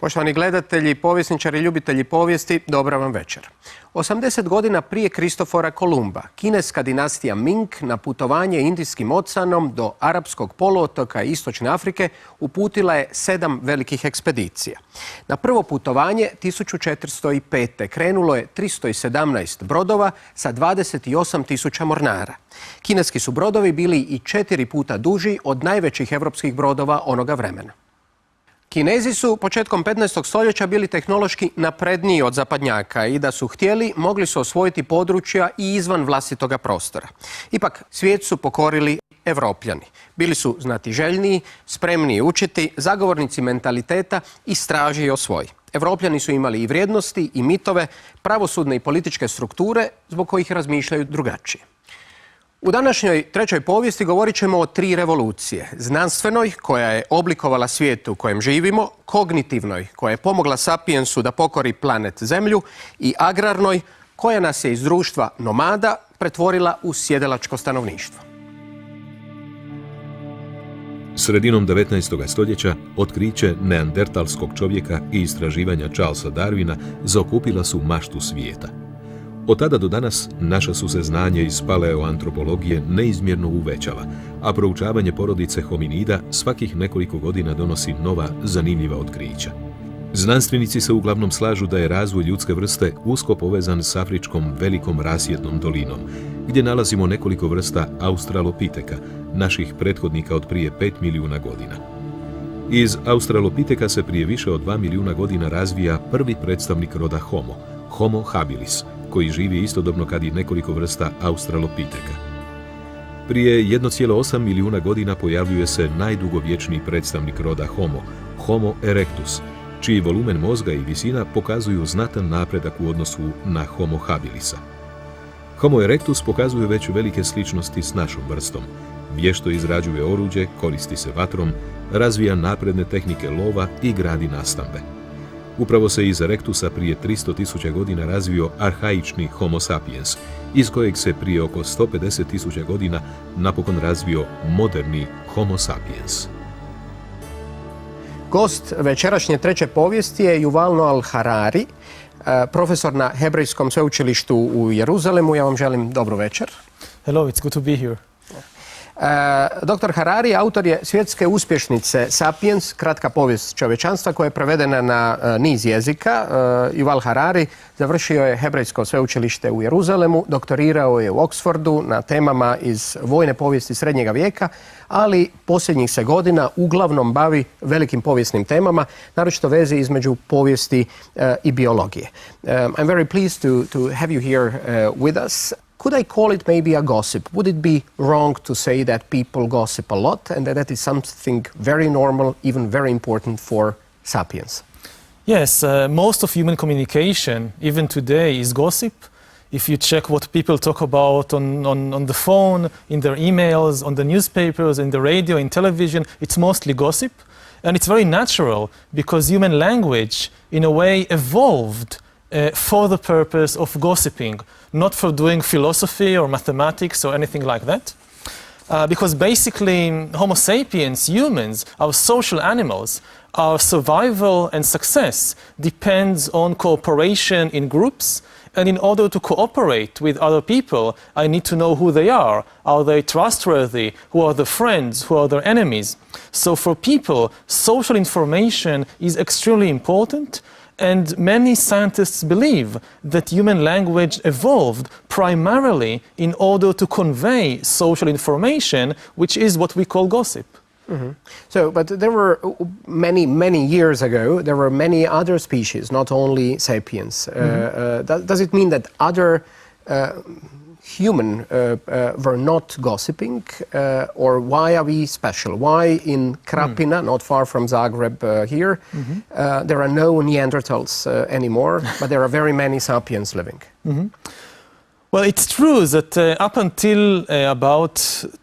Poštovani gledatelji, povjesničari i ljubitelji povijesti, dobra vam večer. 80 godina prije Kristofora Kolumba, kineska dinastija Ming na putovanje Indijskim oceanom do Arapskog poluotoka i Istočne Afrike uputila je 7 velikih ekspedicija. Na prvo putovanje 1405. krenulo je 317 brodova sa 28.000 mornara. Kineski su brodovi bili i 4 puta duži od najvećih evropskih brodova onoga vremena. Kinezi su početkom 15. stoljeća bili tehnološki napredniji od zapadnjaka i da su htjeli, mogli su osvojiti područja i izvan vlastitoga prostora. Ipak, svijet su pokorili Evropljani. Bili su znatiželjniji, spremniji učiti, zagovornici mentaliteta i stražiji o svoj. Evropljani su imali i vrijednosti i mitove, pravosudne i političke strukture zbog kojih razmišljaju drugačije. U današnjoj trećoj povijesti govorit ćemo o 3 revolucije. Znanstvenoj, koja je oblikovala svijet u kojem živimo, kognitivnoj, koja je pomogla sapiensu da pokori planet Zemlju, i agrarnoj, koja nas je iz društva nomada pretvorila u sjedilačko stanovništvo. Sredinom 19. stoljeća otkriće neandertalskog čovjeka i istraživanja Charlesa Darwina zaokupila su maštu svijeta. Od tada do danas naša su se znanje iz paleoantropologije neizmjerno uvećala, a proučavanje porodice hominida svakih nekoliko godina donosi nova, zanimljiva otkrića. Znanstvenici se uglavnom slažu da je razvoj ljudske vrste usko povezan s afričkom velikom rasjednom dolinom, gdje nalazimo nekoliko vrsta australopiteka, naših prethodnika od prije 5 milijuna godina. Iz australopiteka se prije više od 2 milijuna godina razvija prvi predstavnik roda Homo, Homo habilis, koji živi istodobno kad i nekoliko vrsta australopiteka. Prije 1,8 milijuna godina pojavljuje se najdugovječniji predstavnik roda Homo, Homo erectus, čiji volumen mozga i visina pokazuju znatan napredak u odnosu na Homo habilisa. Homo erectus pokazuje već velike sličnosti s našom vrstom. Vješto izrađuje oruđe, koristi se vatrom, razvija napredne tehnike lova i gradi nastambe. Upravo se iz erectusa prije 300.000 godina razvio arhaični Homo sapiens, iz kojeg se prije oko 150.000 godina napokon razvio moderni Homo sapiens. Gost večerašnje treće povijesti je Yuval Noah Harari, profesor na Hebrejskom sveučilištu u Jeruzalemu. Ja vam želim dobru večer. Hello, it's good to be here. Dr. Harari autor je svjetske uspješnice Sapiens, kratka povijest čovječanstva, koja je prevedena na niz jezika. Yuval Harari završio je Hebrejsko sveučilište u Jeruzalemu, doktorirao je u Oxfordu na temama iz vojne povijesti srednjega vijeka, ali posljednjih se godina uglavnom bavi velikim povijesnim temama, naročito vezi između povijesti i biologije. I'm very pleased to have you here with us. Could I call it maybe a gossip? Would it be wrong to say that people gossip a lot and that is something very normal, even very important for sapiens? Yes, most of human communication, even today, is gossip. If you check what people talk about on the phone, in their emails, on the newspapers, in the radio, in television, it's mostly gossip. And it's very natural because human language, in a way, evolved for the purpose of gossiping, not for doing philosophy or mathematics or anything like that. Because basically, Homo sapiens, humans, our social animals, our survival and success depends on cooperation in groups. And in order to cooperate with other people, I need to know who they are they trustworthy, who are the friends, who are their enemies. So for people, social information is extremely important. And many scientists believe that human language evolved primarily in order to convey social information, which is what we call gossip. Mm-hmm. So, but there were many years ago, there were many other species, not only sapiens. Does it mean that other human were not gossiping, or why are we special? Why in Krapina, not far from Zagreb here, there are no Neanderthals anymore, but there are very many sapiens living? Well, it's true that up until about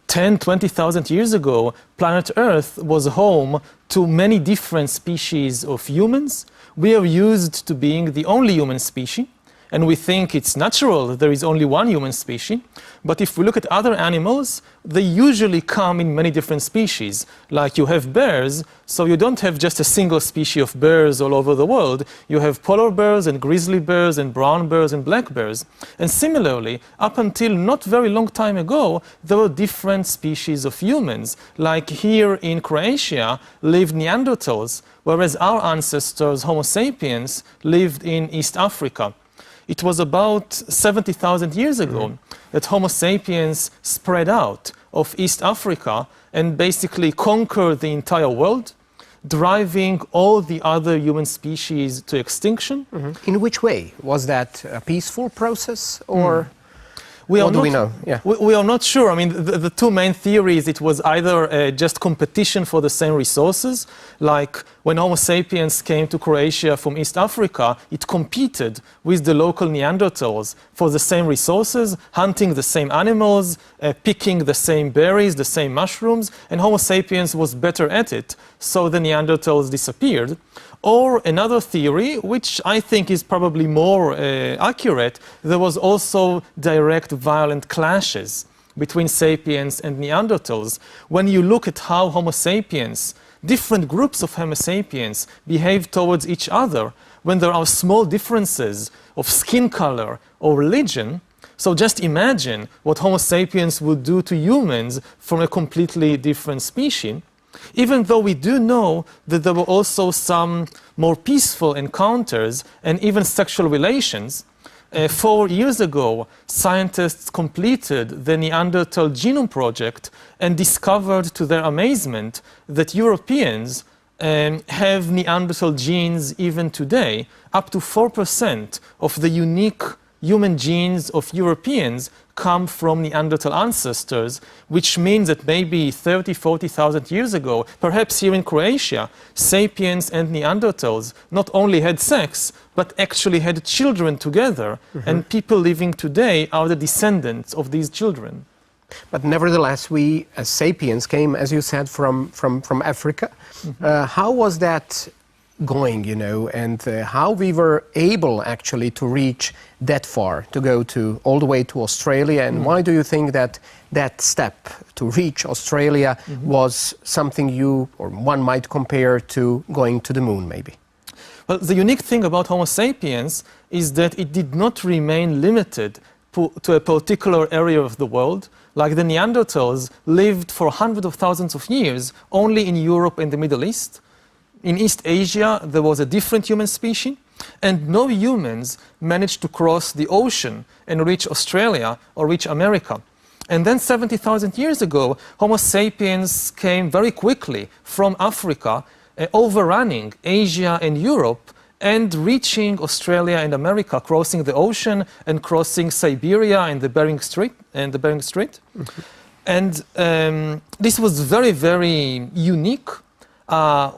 10-20,000 years ago, planet Earth was home to many different species of humans. We are used to being the only human species. and we think it's natural that there is only one human species. But if we look at other animals, they usually come in many different species. Like you have bears, so you don't have just a single species of bears all over the world. You have polar bears and grizzly bears and brown bears and black bears. And similarly, up until not very long time ago, there were different species of humans. Like here in Croatia lived Neanderthals, whereas our ancestors, Homo sapiens, lived in East Africa. It was about 70,000 years ago that Homo sapiens spread out of East Africa and basically conquered the entire world, driving all the other human species to extinction. In which way? Was that a peaceful process, or what do we know? Yeah. We are not sure. I mean, the two main theories, it was either just competition for the same resources, like when Homo sapiens came to Croatia from East Africa, it competed with the local Neanderthals for the same resources, hunting the same animals, picking the same berries, the same mushrooms, and Homo sapiens was better at it, so the Neanderthals disappeared. Or another theory, which I think is probably more accurate, there was also direct violent clashes between sapiens and Neanderthals. When you look at how Homo sapiens, different groups of Homo sapiens behave towards each other, when there are small differences of skin color or religion, so just imagine what Homo sapiens would do to humans from a completely different species. Even though we do know that there were also some more peaceful encounters and even sexual relations. 4 years ago, scientists completed the Neanderthal Genome Project and discovered to their amazement that Europeans have Neanderthal genes even today. Up to 4% of the unique human genes of Europeans come from Neanderthal ancestors, which means that maybe 30, 40,000 years ago, perhaps here in Croatia, sapiens and Neanderthals not only had sex, but actually had children together, and people living today are the descendants of these children. But nevertheless, we as sapiens came, as you said, from Africa. How was that going, you know, and how we were able actually to reach that far, to go to all the way to Australia, and why do you think that that step to reach Australia was something you or one might compare to going to the moon, maybe? Well, the unique thing about Homo sapiens is that it did not remain limited to a particular area of the world. Like the Neanderthals lived for hundreds of thousands of years only in Europe and the Middle East. In East Asia, there was a different human species, and no humans managed to cross the ocean and reach Australia or reach America. And then 70,000 years ago, Homo sapiens came very quickly from Africa, overrunning Asia and Europe and reaching Australia and America, crossing the ocean and crossing Siberia and the Bering Strait. And this was very, very unique.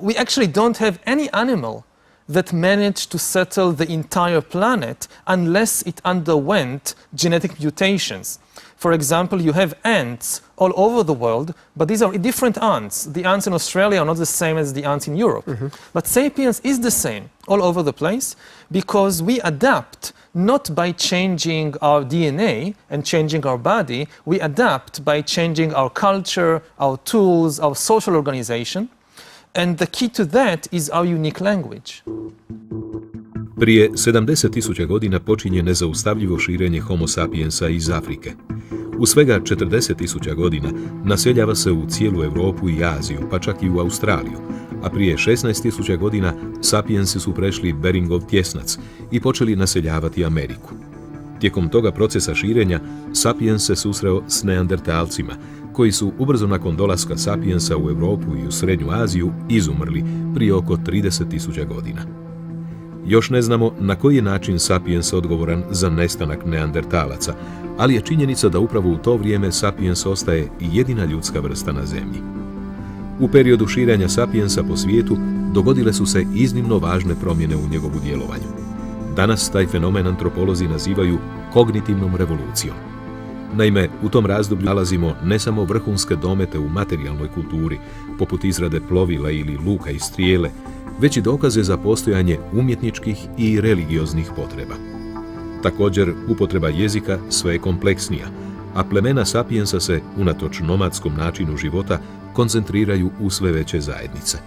We actually don't have any animal that managed to settle the entire planet unless it underwent genetic mutations. For example, you have ants all over the world, but these are different ants. The ants in Australia are not the same as the ants in Europe. But sapiens is the same all over the place because we adapt not by changing our DNA and changing our body, we adapt by changing our culture, our tools, our social organization. And the key to that is our unique language. Prije 70.000 godina počinje nezaustavljivo širenje Homo sapiensa iz Afrike. U svega 40.000 godina naseljava se u cijelu Europu i Aziju, pa čak i u Australiju, a prije 16.000 godina sapiensi su prešli Beringov tjesnac i počeli naseljavati Ameriku. Tijekom toga procesa širenja, sapiens se susreo s neandertalcima, koji su ubrzo nakon dolaska sapiensa u Europu i u Srednju Aziju izumrli prije oko 30.000 godina. Još ne znamo na koji je način sapiens odgovoran za nestanak neandertalaca, ali je činjenica da upravo u to vrijeme sapiens ostaje jedina ljudska vrsta na Zemlji. U periodu širenja sapiensa po svijetu dogodile su se iznimno važne promjene u njegovu djelovanju. Danas taj fenomen antropolozi nazivaju kognitivnom revolucijom. Naime, u tom razdoblju nalazimo ne samo vrhunske domete u materijalnoj kulturi, poput izrade plovila ili luka i strijele, već i dokaze za postojanje umjetničkih i religioznih potreba. Također, upotreba jezika sve je kompleksnija, a plemena sapiensa se, unatoč nomadskom načinu života, koncentriraju u sve veće zajednice.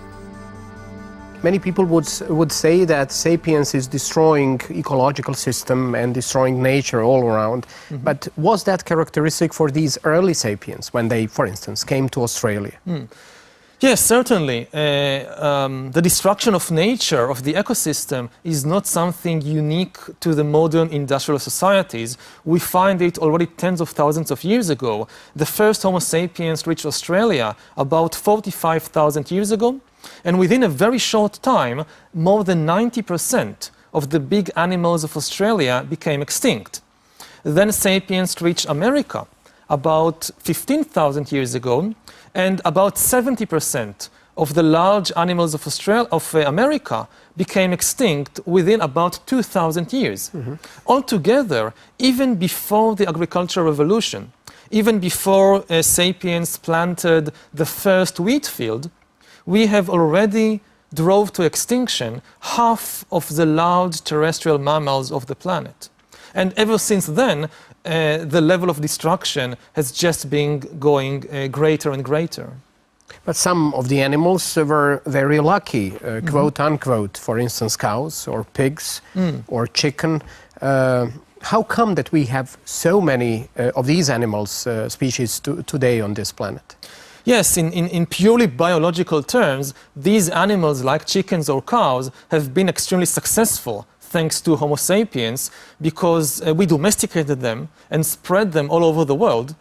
Many people would say that sapiens is destroying ecological system and destroying nature all around. But was that characteristic for these early sapiens when they, for instance, came to Australia? Yes, certainly. The destruction of nature, of the ecosystem, is not something unique to the modern industrial societies. We find it already tens of thousands of years ago. The first Homo sapiens reached Australia about 45,000 years ago, and within a very short time, more than 90% of the big animals of Australia became extinct. Then sapiens reached America about 15,000 years ago, and about 70% of the large animals of America became extinct within about 2,000 years. Altogether, even before the agricultural revolution, even before sapiens planted the first wheat field, we have already drove to extinction half of the large terrestrial mammals of the planet. And ever since then, the level of destruction has just been going greater and greater. But some of the animals were very lucky, quote unquote, for instance, cows or pigs or chicken. How come that we have so many of these animals, species today on this planet? Yes, in purely biological terms, these animals like chickens or cows have been extremely successful thanks to Homo sapiens, because we domesticated them and spread them all over the world.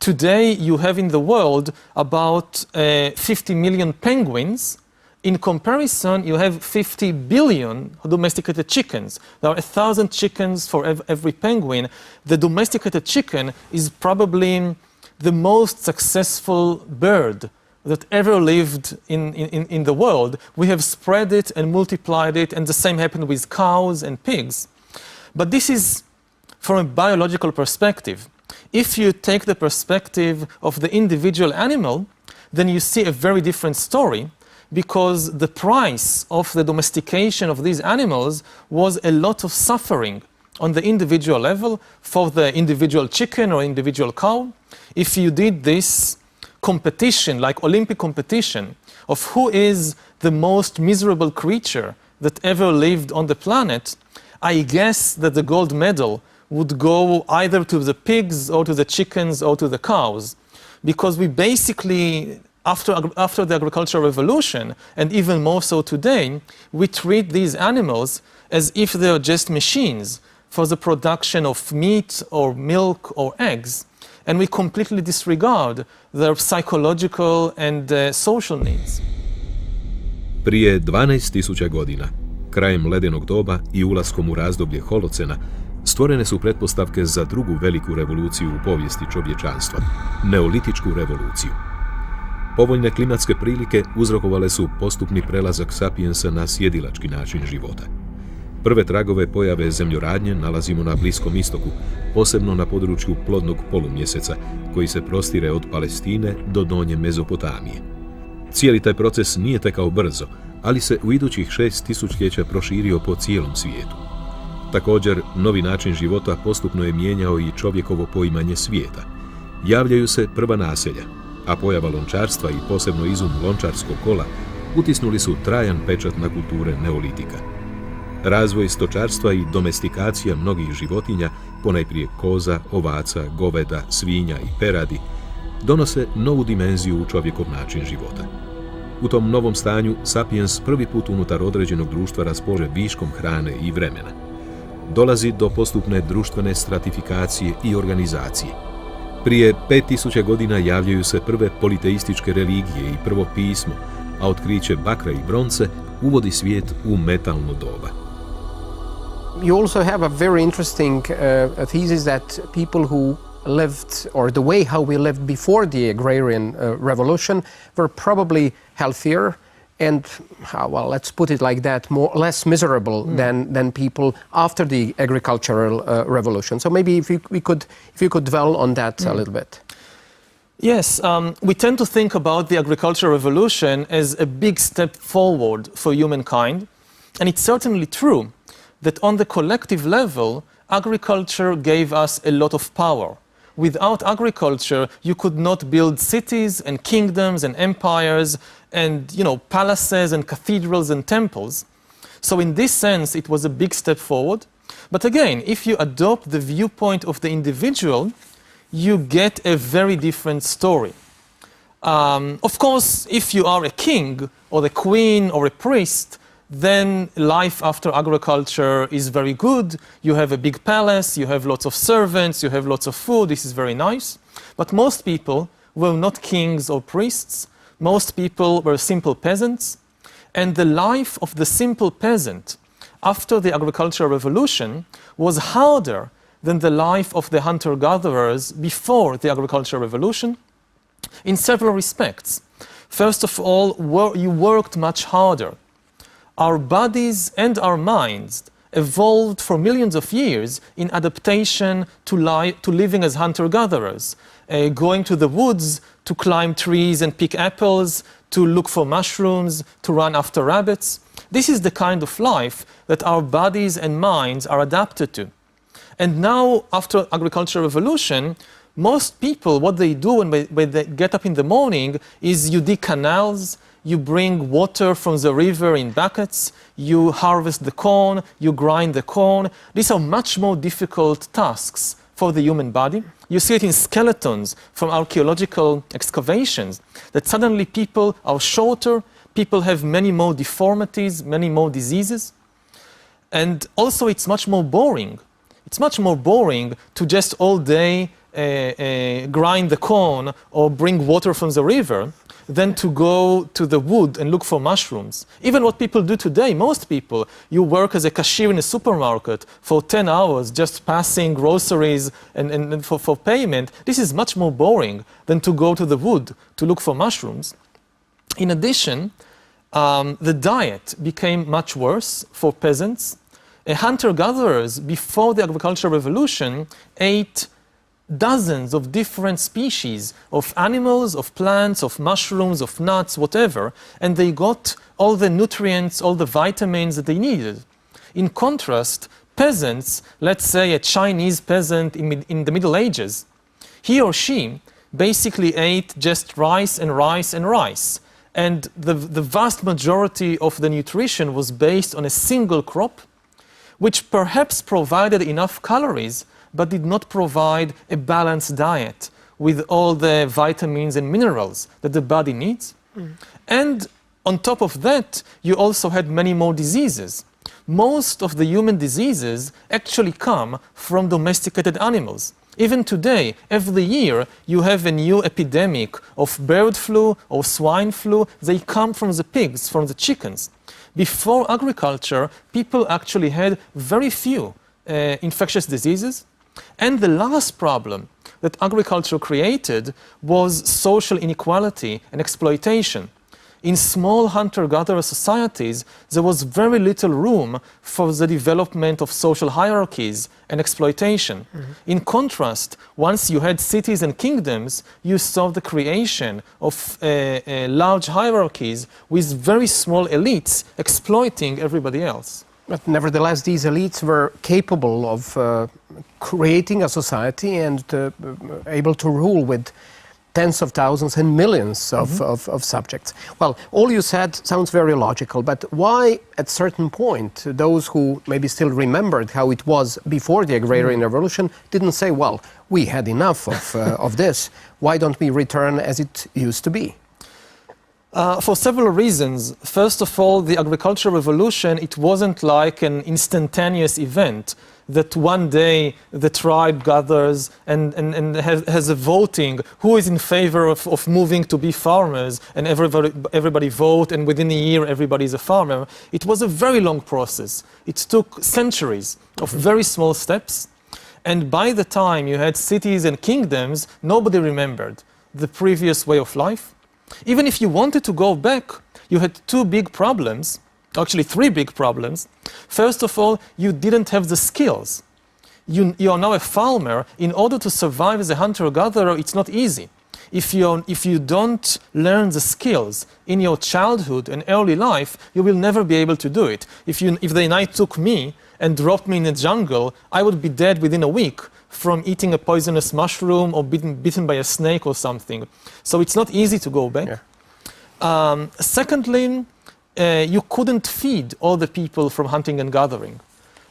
Today you have in the world about 50 million penguins. In comparison, you have 50 billion domesticated chickens. There are 1,000 chickens for every penguin. The domesticated chicken is probably the most successful bird that ever lived in the world. We have spread it and multiplied it, and the same happened with cows and pigs. But this is from a biological perspective. If you take the perspective of the individual animal, then you see a very different story, because the price of the domestication of these animals was a lot of suffering on the individual level for the individual chicken or individual cow. If you did this competition, like Olympic competition, of who is the most miserable creature that ever lived on the planet, I guess that the gold medal would go either to the pigs or to the chickens or to the cows, because we basically, after the agricultural revolution, and even more so today, we treat these animals as if they are just machines for the production of meat or milk or eggs. And we completely disregard their psychological and social needs. Prije 12.000 godina, krajem ledenog doba i ulaskom u razdoblje holocena, stvorene su pretpostavke za drugu veliku revoluciju u povijesti čovječanstva, neolitičku revoluciju. Povoljne klimatske prilike uzrokovale su postupni prelazak sapiensa na sjedilački način života. Prve tragove pojave zemljoradnje nalazimo na Bliskom istoku, posebno na području plodnog polumjeseca, koji se prostire od Palestine do donje Mezopotamije. Cijeli taj proces nije tekao brzo, ali se u idućih 6 tisućljeća proširio po cijelom svijetu. Također, novi način života postupno je mijenjao i čovjekovo poimanje svijeta. Javljaju se prva naselja, a pojava lončarstva i posebno izum lončarskog kola utisnuli su trajan pečat na kulture neolitika. Razvoj stočarstva i domestikacija mnogih životinja, ponajprije koza, ovaca, goveda, svinja i peradi, donose novu dimenziju u čovjekov način života. U tom novom stanju sapiens prvi put unutar određenog društva raspolaže viškom hrane i vremena. Dolazi do postupne društvene stratifikacije i organizacije. Prije 5000 godina javljaju se prve politeističke religije i prvo pismo, a otkriće bakra i bronce uvodi svijet u metalno doba. You also have a very interesting thesis that people who lived, or the way how we lived before the agrarian revolution, were probably healthier and, well, let's put it like that, less miserable than people after the agricultural revolution. So maybe if you could dwell on that a little bit. Yes, we tend to think about the agricultural revolution as a big step forward for humankind, and it's certainly true that on the collective level, agriculture gave us a lot of power. Without agriculture, you could not build cities and kingdoms and empires and, palaces and cathedrals and temples. So in this sense, it was a big step forward. But again, if you adopt the viewpoint of the individual, you get a very different story. Of course, if you are a king or a queen or a priest, then life after agriculture is very good. You have a big palace, you have lots of servants, you have lots of food, this is very nice. But most people were not kings or priests. Most people were simple peasants. And the life of the simple peasant after the agricultural revolution was harder than the life of the hunter-gatherers before the agricultural revolution in several respects. First of all, you worked much harder. Our bodies and our minds evolved for millions of years in adaptation to living as hunter-gatherers, going to the woods to climb trees and pick apples, to look for mushrooms, to run after rabbits. This is the kind of life that our bodies and minds are adapted to. And now, after agricultural revolution, most people, what they do when they get up in the morning is you dig canals, you bring water from the river in buckets, you harvest the corn, you grind the corn. These are much more difficult tasks for the human body. You see it in skeletons from archaeological excavations, that suddenly people are shorter, people have many more deformities, many more diseases. And also it's much more boring. It's much more boring to just all day grind the corn or bring water from the river than to go to the wood and look for mushrooms. Even what people do today, most people, you work as a cashier in a supermarket for 10 hours just passing groceries and for payment. This is much more boring than to go to the wood to look for mushrooms. In addition, the diet became much worse for peasants. Hunter-gatherers before the agricultural revolution ate dozens of different species of animals, of plants, of mushrooms, of nuts, whatever, and they got all the nutrients, all the vitamins that they needed. In contrast, peasants, let's say a Chinese peasant in the Middle Ages, he or she basically ate just rice and rice and rice. And the vast majority of the nutrition was based on a single crop, which perhaps provided enough calories but did not provide a balanced diet with all the vitamins and minerals that the body needs. And on top of that, you also had many more diseases. Most of the human diseases actually come from domesticated animals. Even today, every year, you have a new epidemic of bird flu or swine flu. They come from the pigs, from the chickens. Before agriculture, people actually had very few infectious diseases. And the last problem that agriculture created was social inequality and exploitation. In small hunter-gatherer societies, there was very little room for the development of social hierarchies and exploitation. In contrast, once you had cities and kingdoms, you saw the creation of large hierarchies with very small elites exploiting everybody else. But nevertheless, these elites were capable of creating a society and able to rule with tens of thousands and millions of subjects. Well, all you said sounds very logical, but why at certain point those who maybe still remembered how it was before the agrarian revolution didn't say, well, we had enough of this. Why don't we return as it used to be? For several reasons. First of all, the agricultural revolution, it wasn't like an instantaneous event that one day the tribe gathers and has a voting who is in favor of moving to be farmers, and everybody vote, and within a year everybody is a farmer. It was a very long process. It took centuries of very small steps, and by the time you had cities and kingdoms, nobody remembered the previous way of life. Even if you wanted to go back, you had two big problems, actually three big problems. First of all, you didn't have the skills. You are now a farmer. In order to survive as a hunter-gatherer, it's not easy. If you don't learn the skills in your childhood and early life, you will never be able to do it. If the night took me and dropped me in the jungle, I would be dead within a week from eating a poisonous mushroom or bitten by a snake or something. So it's not easy to go back. Yeah. Secondly, you couldn't feed all the people from hunting and gathering.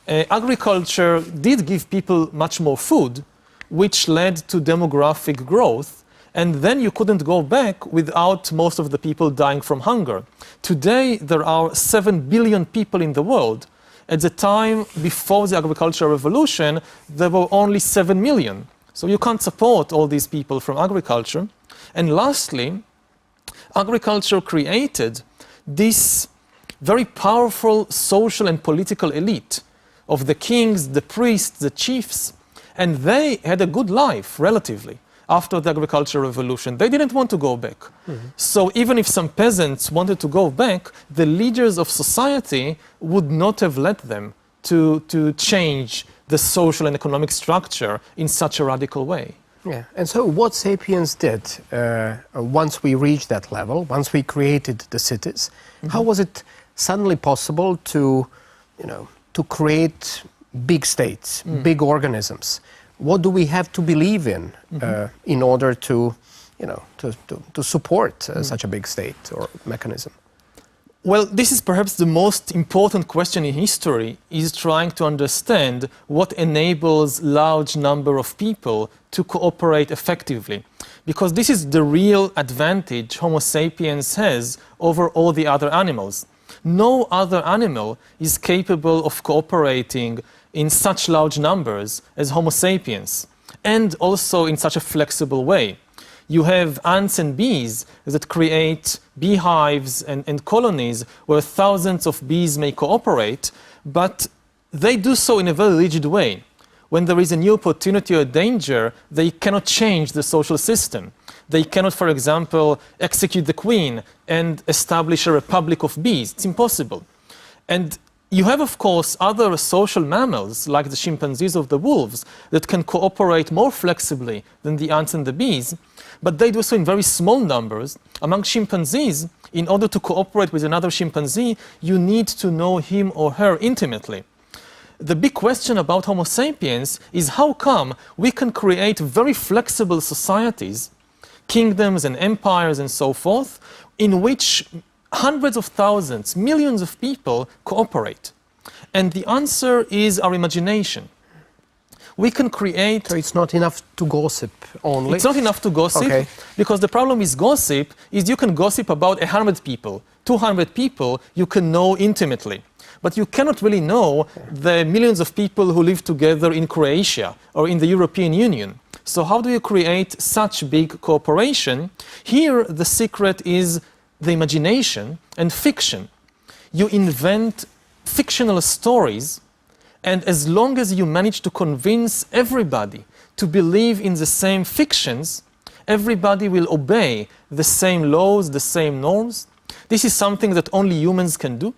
Agriculture did give people much more food, which led to demographic growth, and then you couldn't go back without most of the people dying from hunger. Today, there are 7 billion people in the world. At the time before the agricultural revolution, there were only 7 million. So you can't support all these people from agriculture. And lastly, agriculture created this very powerful social and political elite of the kings, the priests, the chiefs, and they had a good life, relatively, after the agricultural revolution. They didn't want to go back. Mm-hmm. So even if some peasants wanted to go back, the leaders of society would not have let them to change the social and economic structure in such a radical way. Yeah, and so what sapiens did once we reached that level, once we created the cities, mm-hmm. how was it suddenly possible to, to create big states, big organisms? What do we have to believe in order to, to support such a big state or mechanism? Well, this is perhaps the most important question in history, is trying to understand what enables large number of people to cooperate effectively. Because this is the real advantage Homo sapiens has over all the other animals. No other animal is capable of cooperating in such large numbers as Homo sapiens, and also in such a flexible way. You have ants and bees that create beehives and colonies where thousands of bees may cooperate, but they do so in a very rigid way. When there is a new opportunity or danger, they cannot change the social system. They cannot, for example, execute the queen and establish a republic of bees. It's impossible. And you have, of course, other social mammals, like the chimpanzees or the wolves, that can cooperate more flexibly than the ants and the bees, but they do so in very small numbers. Among chimpanzees, in order to cooperate with another chimpanzee, you need to know him or her intimately. The big question about Homo sapiens is how come we can create very flexible societies, kingdoms and empires and so forth, in which hundreds of thousands, millions of people cooperate. And the answer is our imagination. We can create... So it's not enough to gossip only? It's not enough to gossip, because the problem with gossip is you can gossip about 100 people, 200 people you can know intimately. But you cannot really know the millions of people who live together in Croatia or in the European Union. So how do you create such big cooperation? Here the secret is the imagination and fiction. You invent fictional stories, and as long as you manage to convince everybody to believe in the same fictions, everybody will obey the same laws, the same norms. This is something that only humans can do.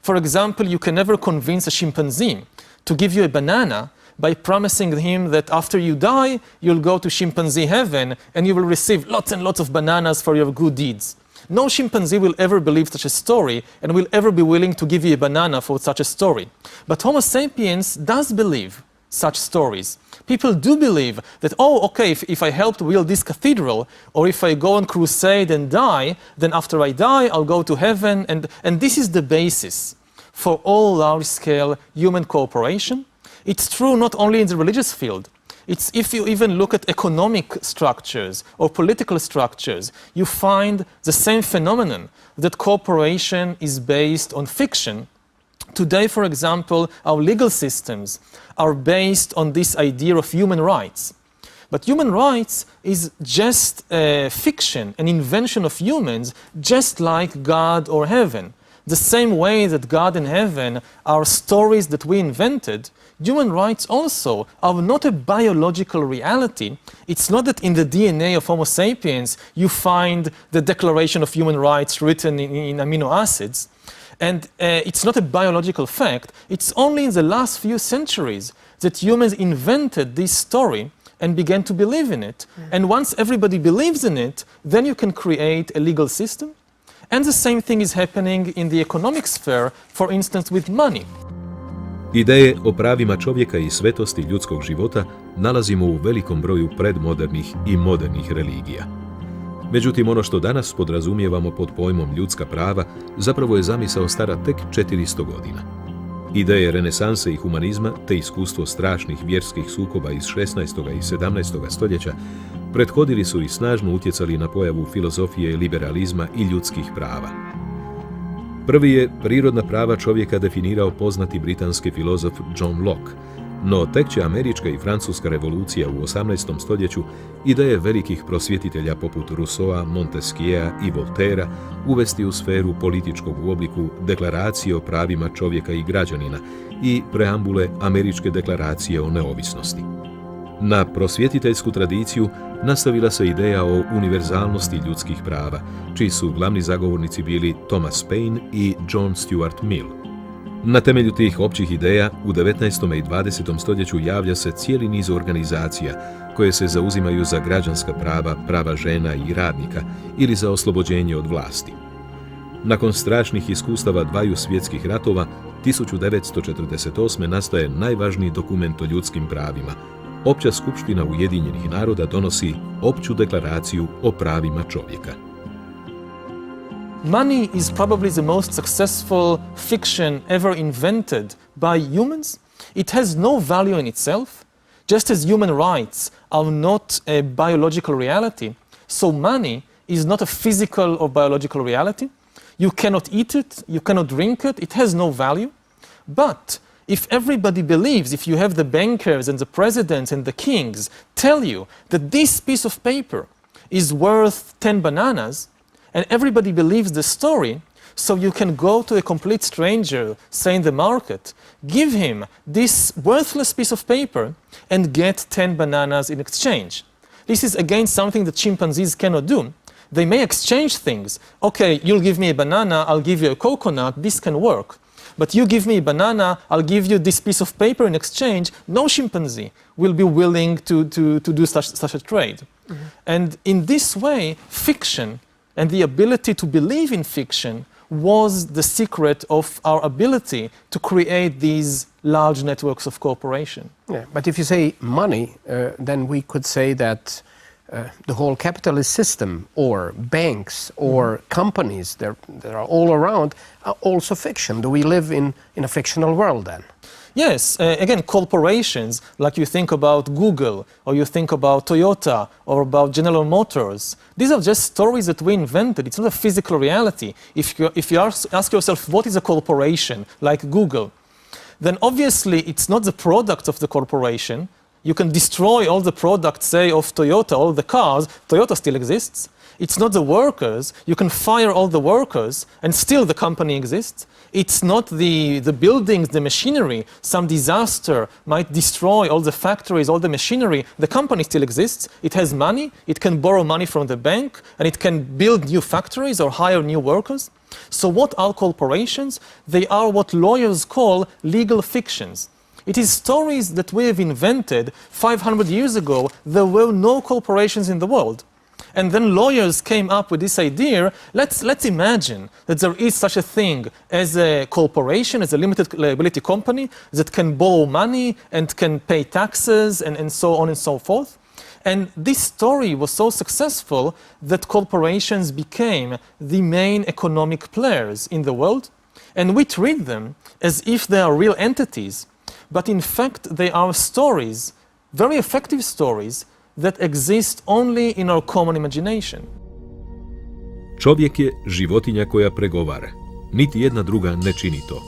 For example, you can never convince a chimpanzee to give you a banana by promising him that after you die, you'll go to chimpanzee heaven and you will receive lots and lots of bananas for your good deeds. No chimpanzee will ever believe such a story and will ever be willing to give you a banana for such a story. But Homo sapiens does believe such stories. People do believe that, oh, okay, if I help to build this cathedral, or if I go on crusade and die, then after I die, I'll go to heaven. And this is the basis for all large-scale human cooperation. It's true not only in the religious field. It's if you even look at economic structures or political structures, you find the same phenomenon, that cooperation is based on fiction. Today, for example, our legal systems are based on this idea of human rights. But human rights is just a fiction, an invention of humans, just like God or heaven. The same way that God and heaven are stories that we invented, human rights also are not a biological reality. It's not that in the DNA of Homo sapiens you find the Declaration of Human Rights written in amino acids. And it's not a biological fact. It's only in the last few centuries that humans invented this story and began to believe in it. And once everybody believes in it, then you can create a legal system. And the same thing is happening in the economic sphere, for instance, with money. Ideje o pravima čovjeka i svetosti ljudskog života nalazimo u velikom broju predmodernih i modernih religija. Međutim, ono što danas podrazumijevamo pod pojmom ljudska prava zapravo je zamisao stara tek 400 godina. Ideje renesanse i humanizma te iskustvo strašnih vjerskih sukoba iz 16. i 17. stoljeća prethodili su i snažno utjecali na pojavu filozofije liberalizma i ljudskih prava. Prvi je prirodna prava čovjeka definirao poznati britanski filozof John Locke, no tek će američka i francuska revolucija u 18. stoljeću ideje velikih prosvjetitelja poput Rousseaua, Montesquieua i Voltairea uvesti u sferu političkog u obliku deklaracije o pravima čovjeka i građanina i preambule američke deklaracije o neovisnosti. Na prosvjetiteljsku tradiciju nastavila se ideja o univerzalnosti ljudskih prava, čiji su glavni zagovornici bili Thomas Paine i John Stuart Mill. Na temelju tih općih ideja u 19. i 20. stoljeću javlja se cijeli niz organizacija koje se zauzimaju za građanska prava, prava žena i radnika ili za oslobođenje od vlasti. Nakon strašnih iskustava dvaju svjetskih ratova, 1948. nastaje najvažniji dokument o ljudskim pravima. Opća skupština Ujedinjenih naroda donosi opću deklaraciju o pravima čovjeka. Money is probably the most successful fiction ever invented by humans. It has no value in itself, just as human rights are not a biological reality. So money is not a physical or biological reality. You cannot eat it, you cannot drink it, it has no value. But if everybody believes, if you have the bankers and the presidents and the kings tell you that this piece of paper is worth 10 bananas, and everybody believes the story, so you can go to a complete stranger, say in the market, give him this worthless piece of paper and get 10 bananas in exchange. This is again something that chimpanzees cannot do. They may exchange things. Okay, you'll give me a banana, I'll give you a coconut, this can work. But you give me a banana, I'll give you this piece of paper in exchange. No chimpanzee will be willing to do such a trade. Mm-hmm. And in this way, fiction and the ability to believe in fiction was the secret of our ability to create these large networks of cooperation. Yeah, but if you say money, then we could say that the whole capitalist system or banks or companies that are all around are also fiction. Do we live in a fictional world then? Yes, again, corporations, like you think about Google, or you think about Toyota, or about General Motors, these are just stories that we invented. It's not a physical reality. If you ask yourself, what is a corporation, like Google, then obviously it's not the product of the corporation. You can destroy all the products, say, of Toyota, all the cars, Toyota still exists. It's not the workers. You can fire all the workers, and still the company exists. It's not the buildings, the machinery. Some disaster might destroy all the factories, all the machinery. The company still exists. It has money. It can borrow money from the bank, and it can build new factories or hire new workers. So what are corporations? They are what lawyers call legal fictions. It is stories that we have invented 500 years ago. There were no corporations in the world. And then lawyers came up with this idea, let's imagine that there is such a thing as a corporation, as a limited liability company that can borrow money and can pay taxes and so on and so forth. And this story was so successful that corporations became the main economic players in the world. And we treat them as if they are real entities. But in fact, they are stories, very effective stories, that exist only in our common imagination. Čovjek je životinja koja pregovara. Niti jedna druga ne čini to.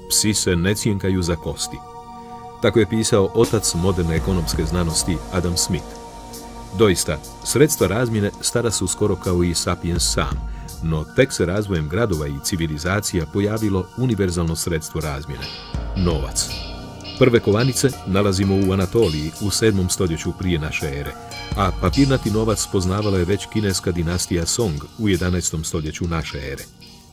Psi se ne cjenkaju za kosti. Tako je pisao otac moderne ekonomske znanosti Adam Smith. Doista, sredstva razmjene stara su skoro kao i sapiens sam, no tek se razvojem gradova i civilizacija pojavilo univerzalno sredstvo razmjene – novac. Prve kovanice nalazimo u Anatoliji u 7. stoljeću prije naše ere, a papirnati novac poznavala je već kineska dinastija Song u 11. stoljeću naše ere.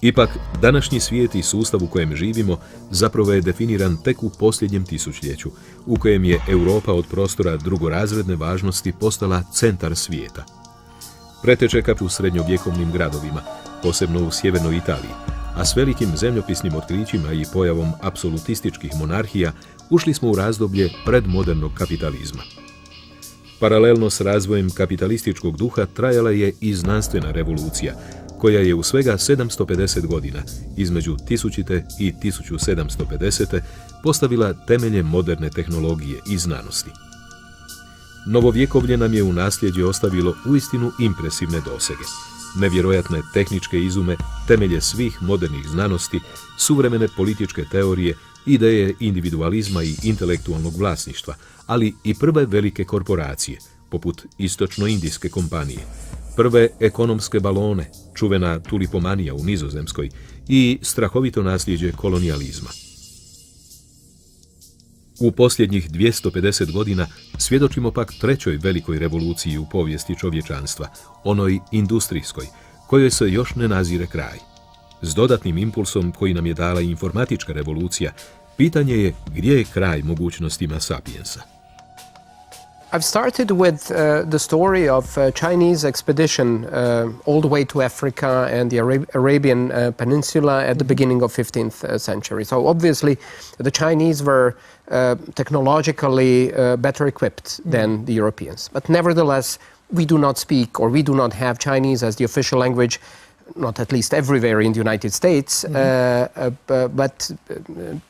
Ipak, današnji svijet i sustav u kojem živimo zapravo je definiran tek u posljednjem tisućljeću, u kojem je Europa od prostora drugorazredne važnosti postala centar svijeta. Preteče u srednjovjekovnim gradovima, posebno u sjevernoj Italiji, a s velikim zemljopisnim otkrićima i pojavom apsolutističkih monarhija ušli smo u razdoblje predmodernog kapitalizma. Paralelno s razvojem kapitalističkog duha trajala je i znanstvena revolucija, koja je u svega 750 godina, između 1000. i 1750. postavila temelje moderne tehnologije i znanosti. Novovjekovlje nam je u nasljeđe ostavilo uistinu impresivne dosege, nevjerojatne tehničke izume, temelje svih modernih znanosti, suvremene političke teorije, ideje individualizma i intelektualnog vlasništva, ali i prve velike korporacije, poput istočno-indijske kompanije, prve ekonomske balone, čuvena tulipomanija u Nizozemskoj i strahovito nasljeđe kolonijalizma. U posljednjih 250 godina svjedočimo pak trećoj velikoj revoluciji u povijesti čovječanstva, onoj industrijskoj, kojoj se još ne nazire kraj. S dodatnim impulsom koji nam je dala informatička revolucija, pitanje je gdje je kraj mogućnostima sapiensa. I've started with the story of Chinese expedition all the way to Africa and the Arabian Peninsula at the beginning of 15th century. So obviously the Chinese were technologically better equipped than the Europeans. But nevertheless, we do not speak or we do not have Chinese as the official language, not at least everywhere in the United States, but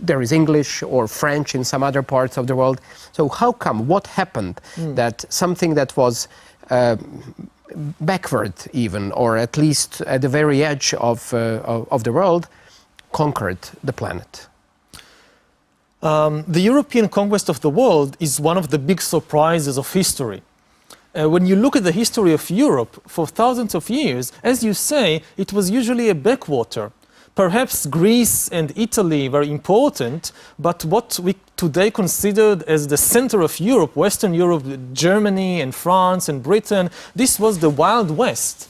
there is English or French in some other parts of the world. So how come, what happened that something that was backward even, or at least at the very edge of the world, conquered the planet? The European conquest of the world is one of the big surprises of history. When you look at the history of Europe for thousands of years, as you say, it was usually a backwater. Perhaps Greece and Italy were important, but what we today considered as the center of Europe, Western Europe, Germany and France and Britain, this was the Wild West,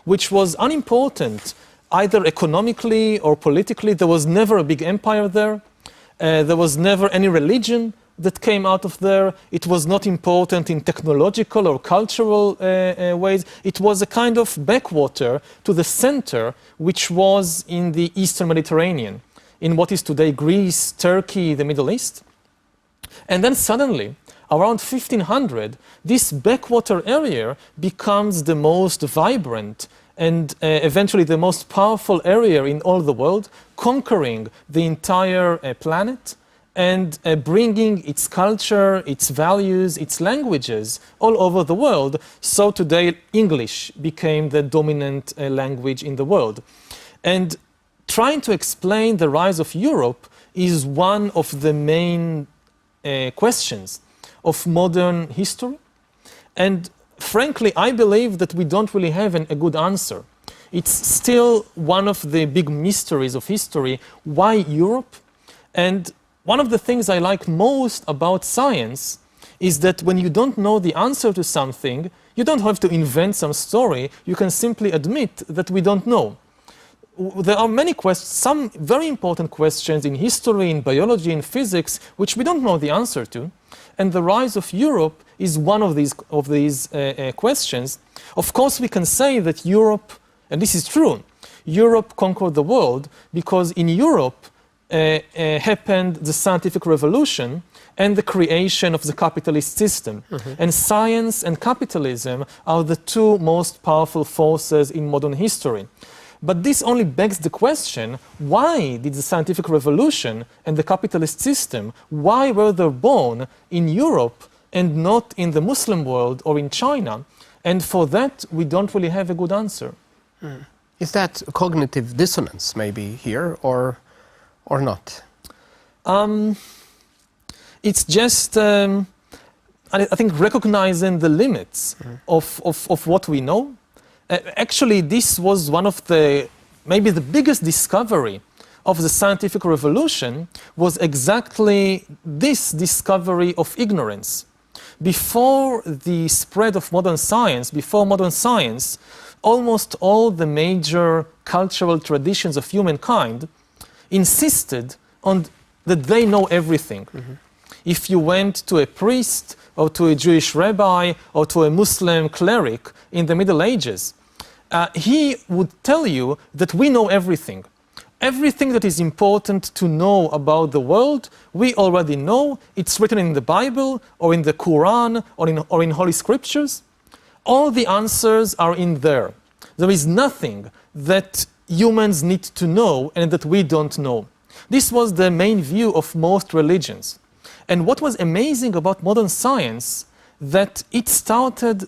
which was unimportant either economically or politically. There was never a big empire there. There was never any religion that came out of there. It was not important in technological or cultural ways. It was a kind of backwater to the center, which was in the Eastern Mediterranean, in what is today Greece, Turkey, the Middle East. And then suddenly, around 1500, this backwater area becomes the most vibrant and eventually the most powerful area in all the world, conquering the entire planet and bringing its culture, its values, its languages all over the world. So today English became the dominant language in the world. And trying to explain the rise of Europe is one of the main questions of modern history. And frankly, I believe that we don't really have a good answer. It's still one of the big mysteries of history. Why Europe? And one of the things I like most about science is that when you don't know the answer to something, you don't have to invent some story. You can simply admit that we don't know. There are many questions, some very important questions in history, in biology, in physics, which we don't know the answer to. And the rise of Europe is one of these questions. Of course, we can say that Europe, and this is true, Europe conquered the world because in Europe happened the scientific revolution and the creation of the capitalist system. And science and capitalism are the two most powerful forces in modern history. But this only begs the question, why did the scientific revolution and the capitalist system, why were they born in Europe and not in the Muslim world or in China? And for that, we don't really have a good answer. Is that cognitive dissonance maybe here or not? It's just, I think, recognizing the limits of what we know. Actually, this was one of maybe the biggest discovery of the scientific revolution was exactly this discovery of ignorance. Before the spread of modern science, almost all the major cultural traditions of humankind insisted on that they know everything. If you went to a priest or to a Jewish rabbi or to a Muslim cleric in the Middle Ages, he would tell you that we know everything. everything that is important to know about the world, we already know. It's written in the Bible, or in the Quran, or in Holy Scriptures. All the answers are in there. There is nothing that humans need to know and that we don't know. This was the main view of most religions. And what was amazing about modern science, that it started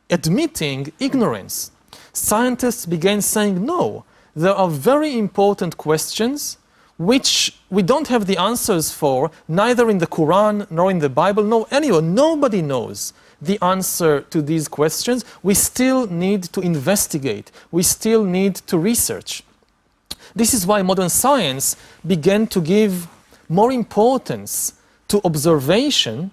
admitting ignorance. Scientists began saying, no, there are very important questions which we don't have the answers for, neither in the Quran nor in the Bible, no, anywhere. Nobody knows the answer to these questions. We still need to investigate. We still need to research. This is why modern science began to give more importance to observation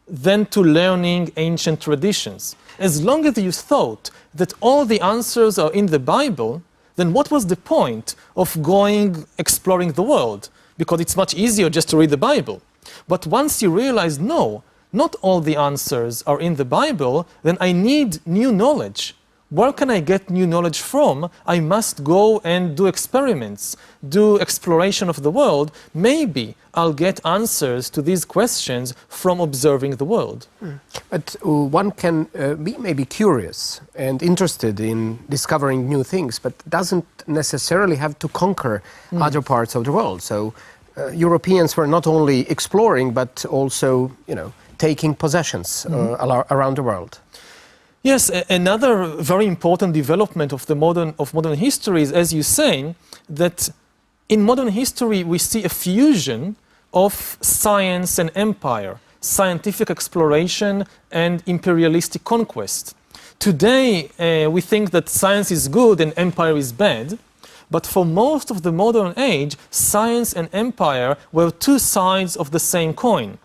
than to learning ancient traditions. As long as you thought that all the answers are in the Bible, then what was the point of going exploring the world? Because it's much easier just to read the Bible. But once you realize, no, not all the answers are in the Bible, then I need new knowledge. Where can I get new knowledge from? I must go and do experiments, do exploration of the world. Maybe I'll get answers to these questions from observing the world. But one can be maybe curious and interested in discovering new things, but doesn't necessarily have to conquer other parts of the world. So Europeans were not only exploring, but also, taking possessions around the world. Yes, another very important development of modern history is, as you say, that in modern history we see a fusion of science and empire, scientific exploration and imperialistic conquest. Today we think that science is good and empire is bad, but for most of the modern age, science and empire were two sides of the same coin.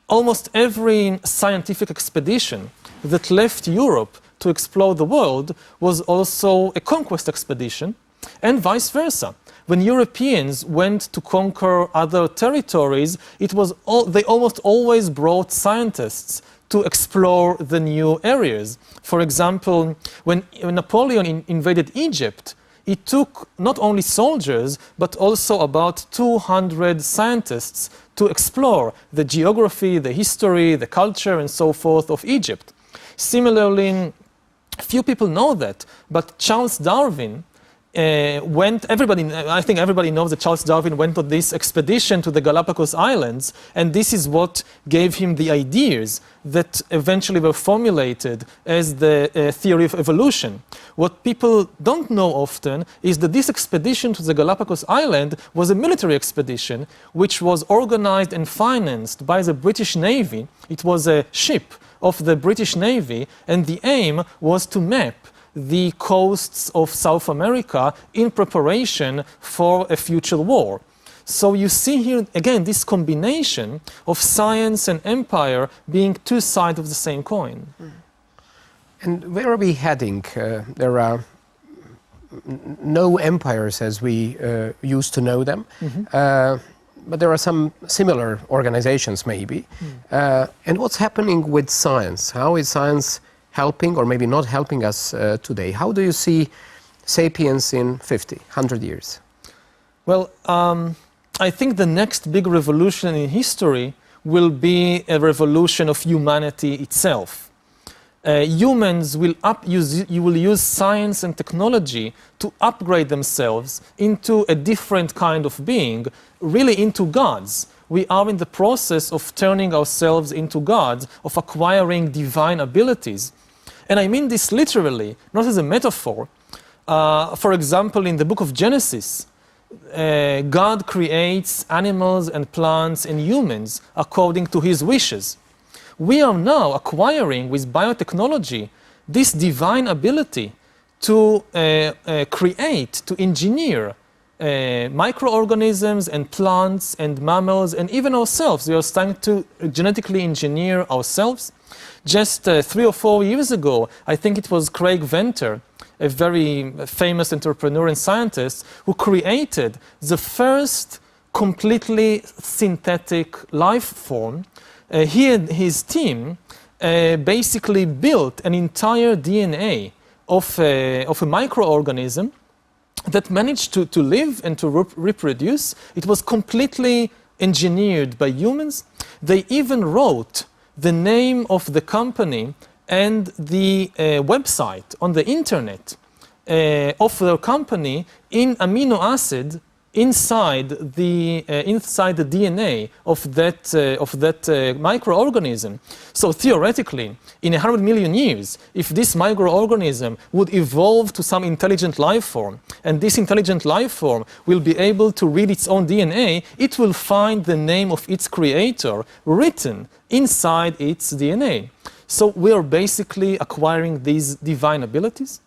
Almost every scientific expedition that left Europe to explore the world was also a conquest expedition, and vice versa. When Europeans went to conquer other territories, they almost always brought scientists to explore the new areas. For example, when Napoleon invaded Egypt, he took not only soldiers, but also about 200 scientists to explore the geography, the history, the culture, and so forth of Egypt. Similarly, few people know that, but Charles Darwin I think everybody knows that Charles Darwin went on this expedition to the Galapagos Islands, and this is what gave him the ideas that eventually were formulated as the theory of evolution. What people don't know often is that this expedition to the Galapagos Island was a military expedition which was organized and financed by the British Navy. It was a ship of the British Navy, and the aim was to map the coasts of South America in preparation for a future war. So you see here, again, this combination of science and empire being two sides of the same coin. And where are we heading? There are no empires as we used to know them, but there are some similar organizations maybe. And what's happening with science? How is science helping or maybe not helping us today? How do you see sapiens in 50, 100 years? Well, I think the next big revolution in history will be a revolution of humanity itself. Humans will use science and technology to upgrade themselves into a different kind of being, really into gods. We are in the process of turning ourselves into gods, of acquiring divine abilities. And I mean this literally, not as a metaphor. For example, in the book of Genesis, God creates animals and plants and humans according to his wishes. We are now acquiring with biotechnology this divine ability to create, to engineer microorganisms and plants and mammals and even ourselves. We are starting to genetically engineer ourselves. Just 3 or 4 years ago, I think it was Craig Venter, a very famous entrepreneur and scientist, who created the first completely synthetic life form. He and his team basically built an entire DNA of a microorganism that managed to live and to reproduce. It was completely engineered by humans. They even wrote the name of the company and the website on the internet of their company in amino acid inside the DNA of that microorganism. So theoretically, in 100 million years, if this microorganism would evolve to some intelligent life form, and this intelligent life form will be able to read its own DNA, it will find the name of its creator written inside its DNA. So we are basically acquiring these divine abilities.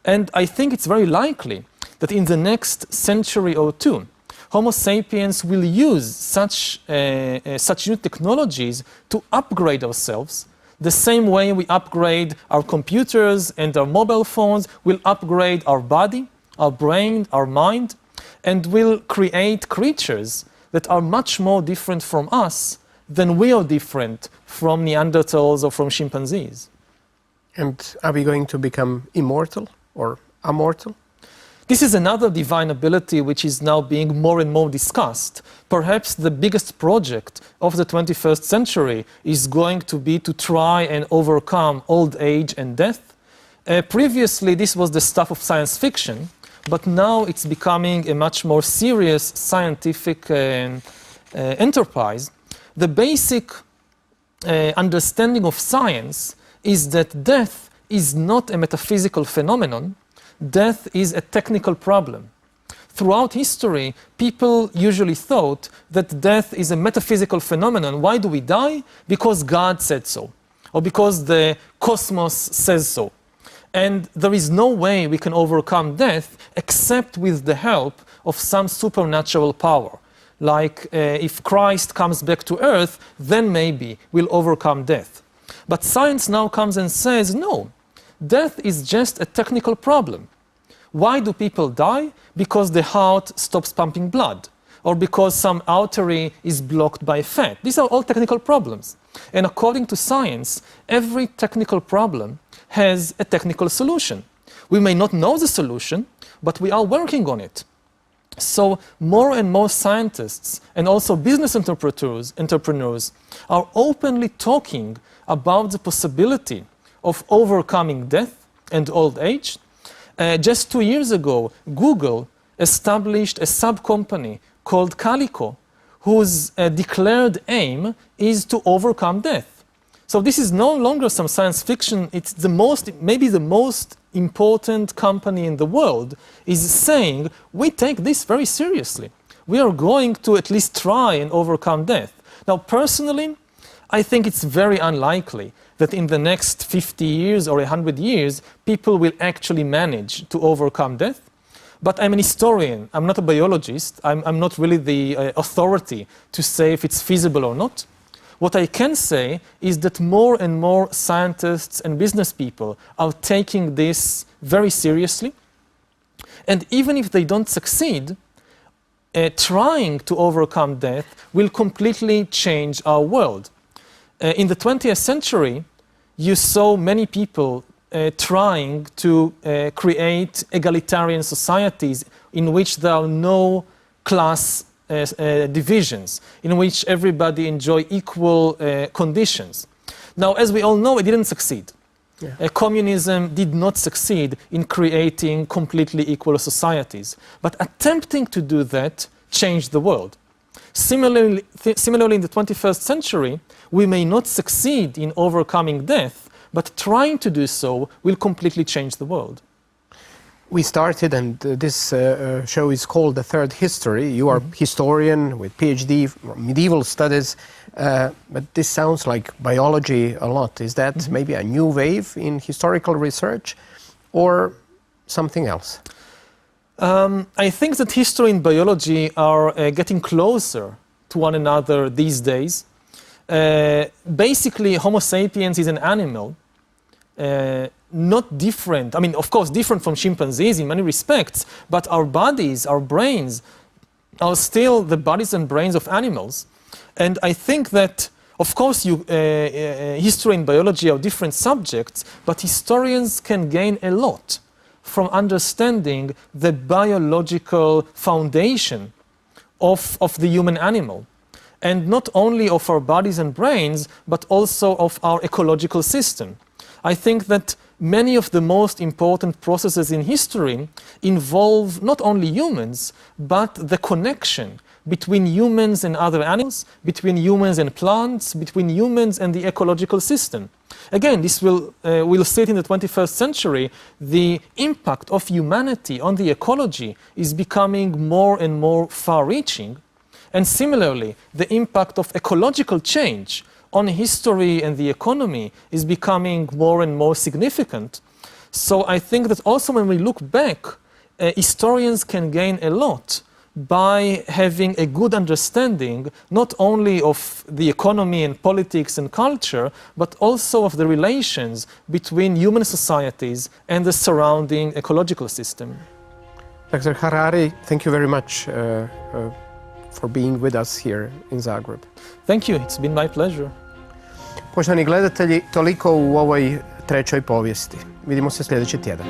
And I think it's very likely that in the next century or two, Homo sapiens will use such new technologies to upgrade ourselves, the same way we upgrade our computers and our mobile phones, will upgrade our body, our brain, our mind, and will create creatures that are much more different from us than we are different from Neanderthals or from chimpanzees. And are we going to become immortal or immortal? This is another divine ability which is now being more and more discussed. Perhaps the biggest project of the 21st century is going to be to try and overcome old age and death. Previously, this was the stuff of science fiction, but now it's becoming a much more serious scientific enterprise. The basic understanding of science is that death is not a metaphysical phenomenon. Death is a technical problem. Throughout history, people usually thought that death is a metaphysical phenomenon. Why do we die? Because God said so, or because the cosmos says so. And there is no way we can overcome death except with the help of some supernatural power. Like if Christ comes back to earth, then maybe we'll overcome death. But science now comes and says, no, death is just a technical problem. Why do people die? Because the heart stops pumping blood, or because some artery is blocked by fat. These are all technical problems. And according to science, every technical problem has a technical solution. We may not know the solution, but we are working on it. So more and more scientists and also business entrepreneurs are openly talking about the possibility of overcoming death and old age. Just 2 years ago, Google established a sub-company called Calico, whose declared aim is to overcome death. So this is no longer some science fiction. It's maybe the most important company in the world is saying, we take this very seriously. We are going to at least try and overcome death. Now, personally, I think it's very unlikely that in the next 50 years or 100 years, people will actually manage to overcome death. But I'm an historian. I'm not a biologist. I'm not really the authority to say if it's feasible or not. What I can say is that more and more scientists and business people are taking this very seriously. And even if they don't succeed, trying to overcome death will completely change our world. In the 20th century, you saw many people trying to create egalitarian societies in which there are no class divisions, in which everybody enjoy equal conditions. Now, as we all know, it didn't succeed. Yeah. Communism did not succeed in creating completely equal societies. But attempting to do that changed the world. Similarly, in the 21st century, we may not succeed in overcoming death, but trying to do so will completely change the world. We started, and this show is called The Third History. You are a historian with PhD, medieval studies, but this sounds like biology a lot. Is that maybe a new wave in historical research or something else? I think that history and biology are getting closer to one another these days. Basically, Homo sapiens is an animal, not different, I mean, of course, different from chimpanzees in many respects, but our bodies, our brains, are still the bodies and brains of animals. And I think that, of course, history and biology are different subjects, but historians can gain a lot from understanding the biological foundation of the human animal. And not only of our bodies and brains, but also of our ecological system. I think that many of the most important processes in history involve not only humans, but the connection between humans and other animals, between humans and plants, between humans and the ecological system. Again, this we'll see it in the 21st century. The impact of humanity on the ecology is becoming more and more far-reaching. And similarly, the impact of ecological change on history and the economy is becoming more and more significant. So I think that also when we look back, historians can gain a lot by having a good understanding not only of the economy and politics and culture, but also of the relations between human societies and the surrounding ecological system. Dr. Harari, thank you very much for being with us here in Zagreb. Thank you, it's been my pleasure. Poštovani gledatelji, toliko u ovoj trećoj povijesti. Vidimo se sljedeći tjedan.